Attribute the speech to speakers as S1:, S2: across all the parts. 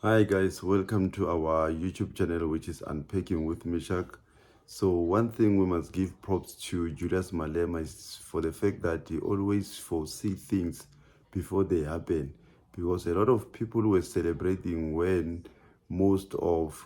S1: Hi guys, welcome to our YouTube channel, which is Unpacking with Mishak. So one thing we must give props to Julius Malema is for the fact that he always foresee things before they happen, because a lot of people were celebrating when most of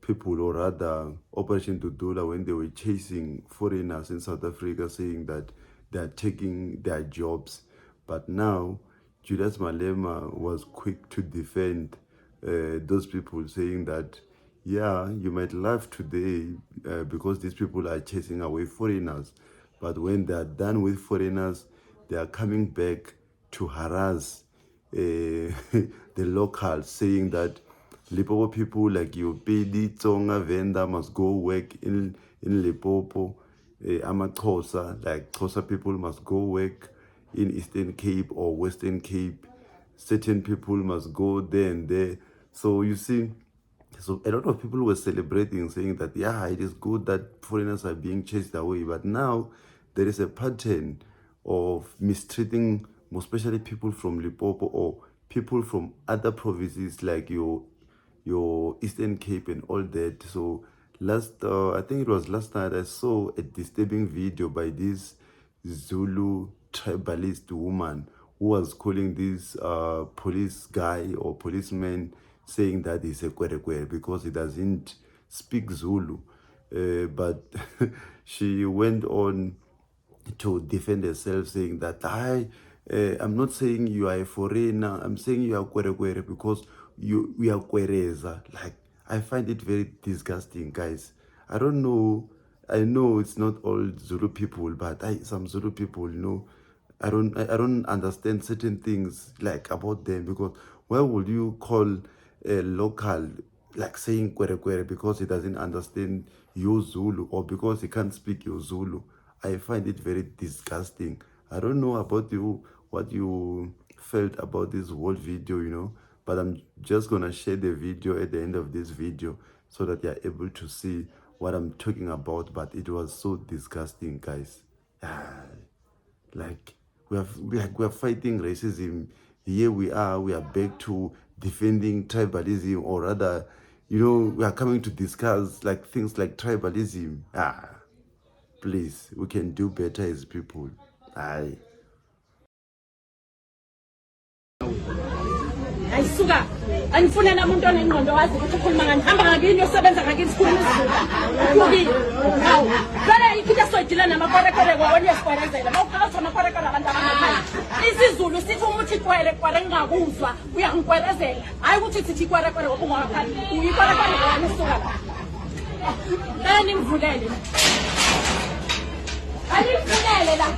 S1: people, or rather Operation Dudula, when they were chasing foreigners in South Africa, saying that they are taking their jobs. But now Julius Malema was quick to defend those people, saying that, yeah, you might laugh today because these people are chasing away foreigners, but when they are done with foreigners, they are coming back to harass the locals, saying that Limpopo people like you, Pedi, Tsonga, Venda must go work in Limpopo. Amaxhosa, like Xhosa people must go work in Eastern Cape or Western Cape. Certain people must go there and there. So you see, so a lot of people were celebrating, saying that, yeah, it is good that foreigners are being chased away. But now there is a pattern of mistreating, especially people from Limpopo or people from other provinces like your Eastern Cape and all that. So I think it was last night, I saw a disturbing video by this Zulu tribalist woman who was calling this police guy or policeman, saying that he's a kwerekwere because he doesn't speak Zulu. But she went on to defend herself, saying that I'm not saying you are a foreigner, I'm saying you are kwerekwere because we are kwereza. Like, I find it very disgusting, guys. I don't know. I know it's not all Zulu people, but some Zulu people, I don't understand certain things like about them, because why would you call a local like saying kwere because he doesn't understand your Zulu, or because he can't speak your Zulu? I find it very disgusting. I don't know about you, what you felt about this whole video, but I'm just gonna share the video at the end of this video so that you're able to see what I'm talking about. But it was so disgusting, guys. Like, we are fighting racism. Here we are back to defending tribalism, or rather, we are coming to discuss like things like tribalism. Please, we can do better as people. Aye.
S2: Ayisuka anifunela umuntu onengqondo wazi ukuthi ukhuluma ngani, hamba ngakini yosebenza ngakini sikhuluma isiZulu ukukini hawu vele ikhitha soyidila namakorekore kwawo yesikhwerezela mawuphakathi amakorekore abantu abangaphaya isiZulu sithi umuthi kwere ngingakuzwa uyangikwerezela, hayi ukuthi sithi kwerekwere ngoba ungakaphali uyikwerekwere wena isuka la animvulele la